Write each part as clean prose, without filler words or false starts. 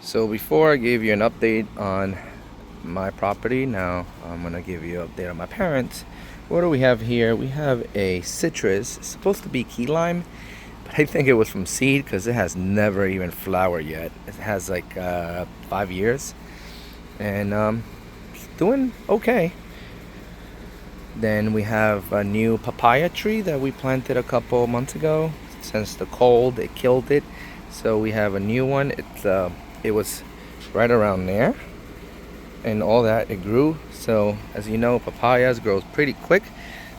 So before I gave you an update on my property, now I'm gonna give you an update on my parents. What do we have here? We have a citrus. It's supposed to be key lime, but I think it was from seed because it has never even flowered yet. It has like 5 years, and it's doing okay. Then we have a new papaya tree that we planted a couple months ago. Since the cold, it killed it. So we have a new one. It was right around there, and all that it grew. So as you know, papayas grows pretty quick.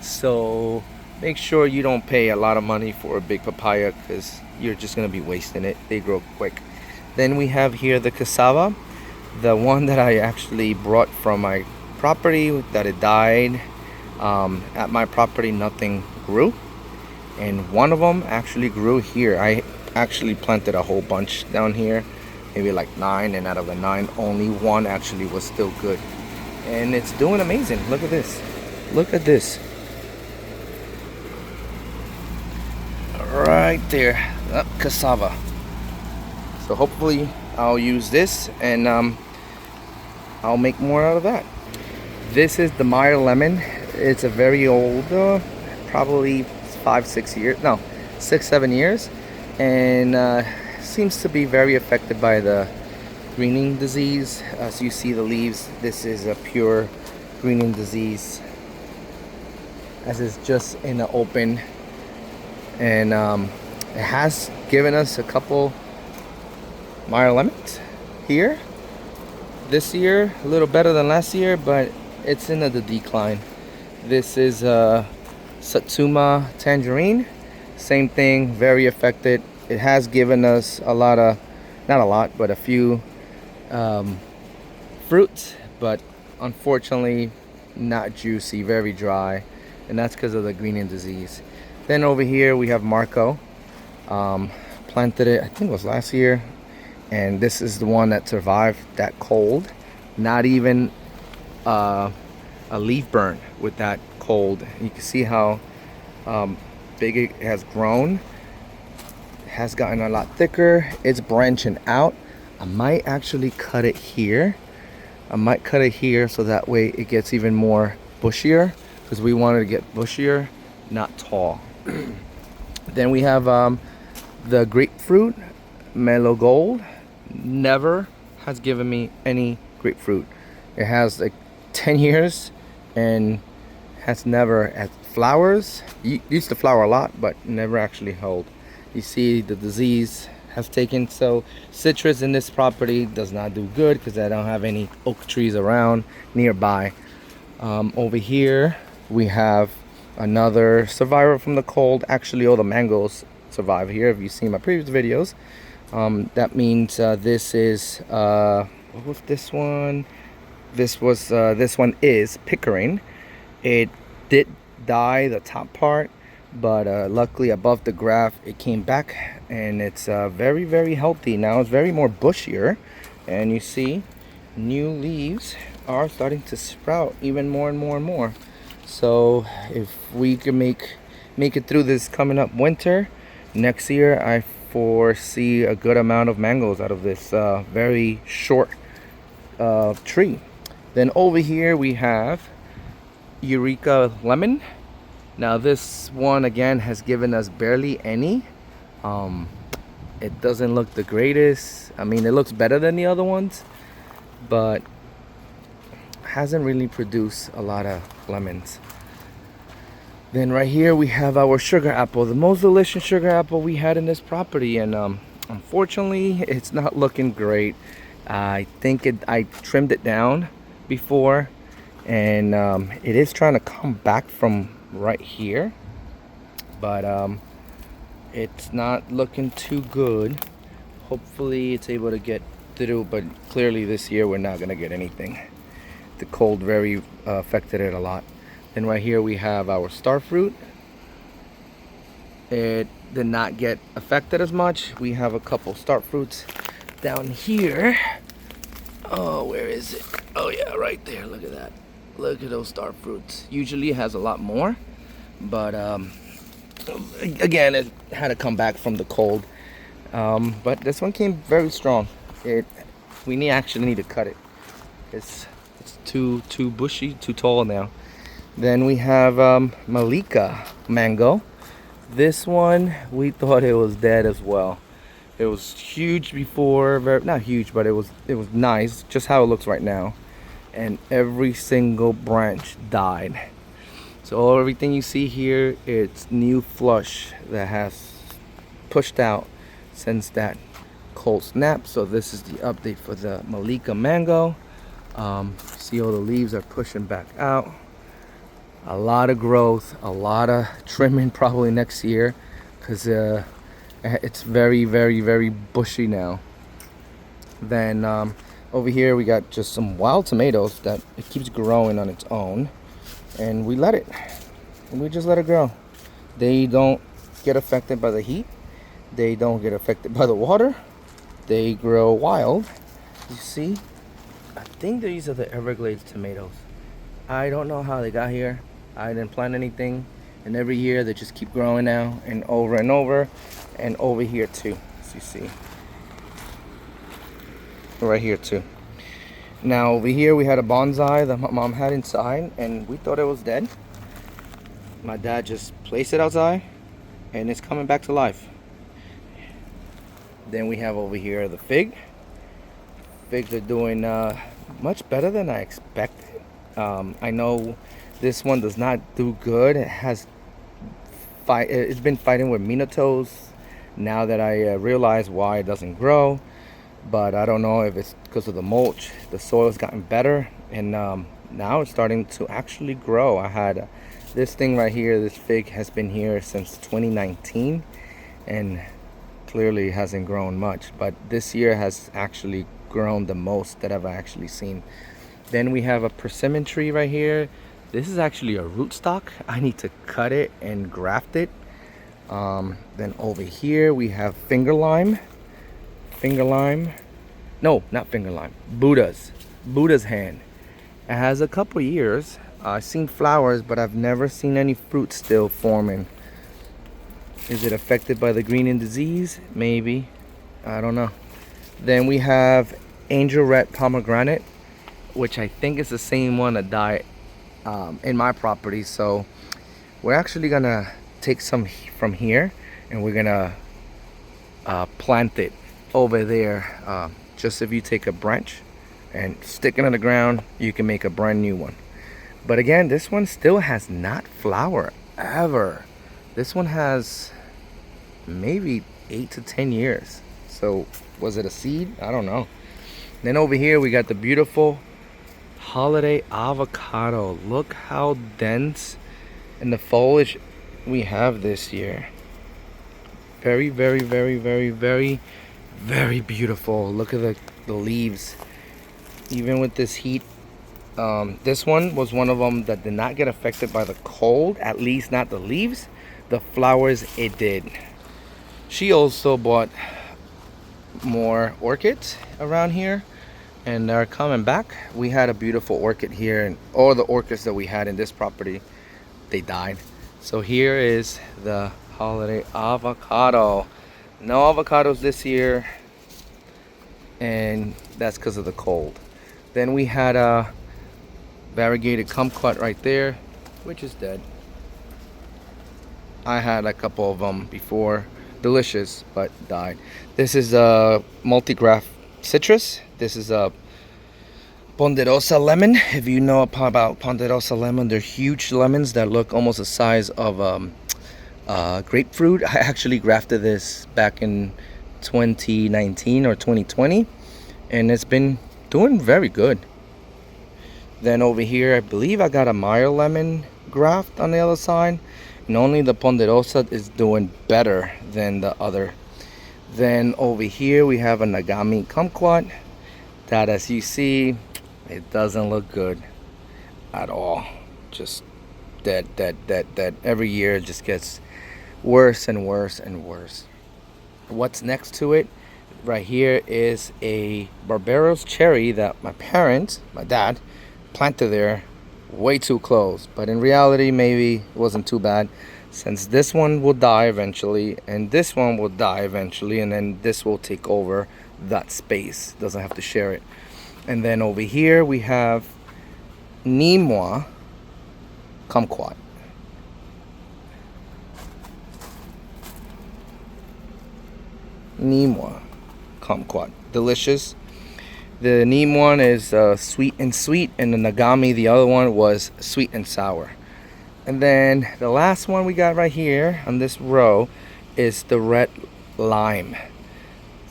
So make sure you don't pay a lot of money for a big papaya because you're just gonna be wasting it. They grow quick. Then we have here the cassava, the one that I actually brought from my property that it died. At my property nothing grew, and one of them actually grew here. I actually planted a whole bunch down here, maybe like 9, and out of the 9 only one actually was still good, and it's doing amazing. Look at this, look at this right there, cassava. So hopefully I'll use this, and I'll make more out of that. This is the Meyer lemon. It's a very old, probably 5-6 years, no, 6-7 years, and seems to be very affected by the greening disease. As you see the leaves, this is a pure greening disease, as it's just in the open, and it has given us a couple Meyer lemons here this year, a little better than last year, but it's in the decline. This is Satsuma tangerine, same thing, very affected. It has given us a lot of, not a lot, but a few fruits, but unfortunately not juicy, very dry, and that's because of the greening disease. Then over here we have Marco. Planted it, I think it was last year, and this is the one that survived that cold. Not even a leaf burn with that cold. You can see how big it has grown. It has gotten a lot thicker. It's branching out. I might actually cut it here. I might cut it here so that way it gets even more bushier, because we wanted to get bushier, not tall. Then we have the grapefruit, Mellow Gold. Never has given me any grapefruit. It has like 10 years and has never had flowers. Used to flower a lot, but never actually held. You see the disease has taken, so citrus in this property does not do good because I don't have any oak trees around nearby. Over here we have another survivor from the cold. Actually all the mangoes survive here. If you've seen my previous videos, that means this is what was this one? This one is Pickering. It did die, the top part, but luckily above the graft it came back, and it's very, very healthy now. It's very more bushier, and you see new leaves are starting to sprout even more and more and more. So if we can make it through this coming up winter, next year I foresee a good amount of mangoes out of this very short tree. Then over here we have Eureka lemon. Now this one again has given us barely any. It doesn't look the greatest. I mean, it looks better than the other ones, but hasn't really produced a lot of lemons. Then right here we have our sugar apple, the most delicious sugar apple we had in this property, and unfortunately it's not looking great. I think I trimmed it down before, and it is trying to come back from right here, but it's not looking too good. Hopefully it's able to get through, but clearly this year we're not gonna get anything. The cold very affected it a lot. Then right here we have our Starfruit. It did not get affected as much. We have a couple Starfruits down here. Oh, where is it? Oh yeah, right there. Look at that. Look at those Starfruits. Usually it has a lot more, but again, it had to come back from the cold. But this one came very strong. It actually need to cut it. It's too bushy, too tall now. Then we have Malika mango. This one, we thought it was dead as well. It was huge before, not huge, but it was nice, just how it looks right now. And every single branch died. So everything you see here, it's new flush that has pushed out since that cold snap. So this is the update for the Malika mango. See all the leaves are pushing back out. A lot of growth, a lot of trimming probably next year, because it's very bushy now. Then over here we got just some wild tomatoes that it keeps growing on its own, and we just let it grow. They don't get affected by the heat, they don't get affected by the water, they grow wild. You see, I think these are the Everglades tomatoes. I don't know how they got here. I didn't plant anything, and every year they just keep growing now, and over and over. And over here too, as you see, right here too. Now over here we had a bonsai that my mom had inside, and we thought it was dead. My dad just placed it outside, and it's coming back to life. Then we have over here the fig. Figs are doing much better than I expected. I know this one does not do good. It's been fighting with nematodes. Now that I realize why it doesn't grow, but I don't know if it's because of the mulch. The soil's gotten better, and now it's starting to actually grow. I had this thing right here. This fig has been here since 2019, and clearly hasn't grown much, but this year has actually grown the most that I've actually seen. Then we have a persimmon tree right here. This is actually a rootstock. I need to cut it and graft it. Then over here we have finger lime. No, not finger lime. Buddha's hand. It has a couple years. I've seen flowers, but I've never seen any fruit still forming. Is it affected by the greening disease? Maybe. I don't know. Then we have angel red pomegranate, which I think is the same one that died in my property. So we're actually gonna take some from here, and we're gonna plant it over there. Just if you take a branch and stick it in the ground, you can make a brand new one. But again, this one still has not flowered ever. This one has maybe 8 to 10 years. So was it a seed? I don't know. Then over here we got the beautiful holiday avocado. Look how dense and the foliage we have this year. Very beautiful. Look at the leaves. Even with this heat, this one was one of them that did not get affected by the cold, at least not the leaves. The flowers, it did. She also bought more orchids around here, and they're coming back. We had a beautiful orchid here, and all the orchids that we had in this property, they died. So here is the holiday avocado. No avocados this year, and that's because of the cold. Then we had a variegated kumquat right there, which is dead. I had a couple of them before. Delicious, but died. This is a multi-graft citrus. This is a ponderosa lemon. If you know about ponderosa lemon, they're huge lemons that look almost the size of grapefruit. I actually grafted this back in 2019 or 2020, and it's been doing very good. Then over here, I believe I got a Meyer lemon graft on the other side, and only the ponderosa is doing better than the other. Then over here we have a Nagami kumquat that, as you see, it doesn't look good at all. Just dead. Every year it just gets worse and worse and worse. What's next to it right here is a Barbaros cherry that my dad planted there way too close, but in reality maybe it wasn't too bad, since this one will die eventually, and this one will die eventually, and then this will take over that space, doesn't have to share it. And then over here we have Nîmois kumquat. Nîmois kumquat, delicious. The neem one is sweet, and the Nagami, the other one, was sweet and sour. And then the last one we got right here on this row is the red lime.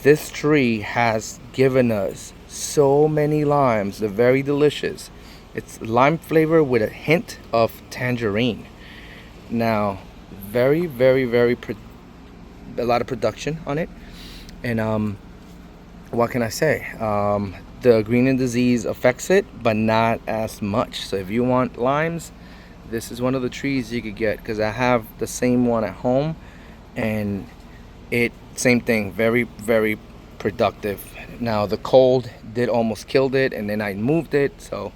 This tree has given us so many limes. They're very delicious. It's lime flavor with a hint of tangerine. Now, very, very, very, a lot of production on it. And what can I say? The green and disease affects it, but not as much. So if you want limes, this is one of the trees you could get, because I have the same one at home, and it, same thing, very, very productive. Now the cold did almost killed it, and then I moved it, so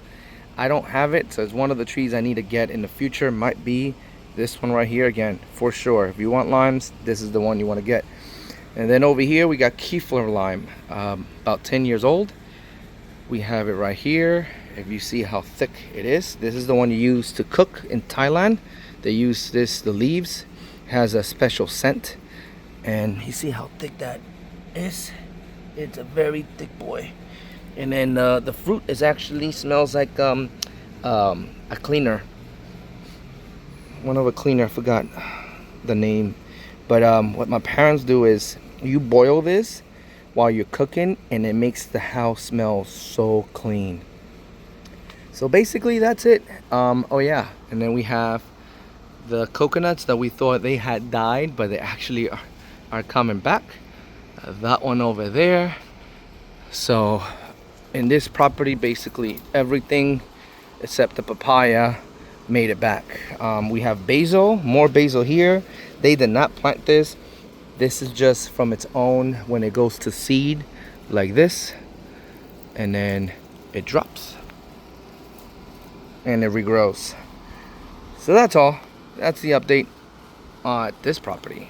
I don't have it. So it's one of the trees I need to get in the future. Might be this one right here again, for sure. If you want limes, this is the one you want to get. And then over here we got Kaffir lime, about 10 years old. We have it right here. If you see how thick it is, this is the one you use to cook in Thailand. They use this, the leaves, has a special scent. And you see how thick that is? It's a very thick boy. And then the fruit is actually smells like a cleaner. One of a cleaner, I forgot the name. But what my parents do is, you boil this while you're cooking, and it makes the house smell so clean. So basically that's it. Oh yeah, and then we have the coconuts that we thought they had died, but they actually are coming back. That one over there. So in this property, basically everything except the papaya made it back. We have basil, more basil here. They did not plant this. This is just from its own when it goes to seed like this, and then it drops and it regrows. So that's all. That's the update at this property.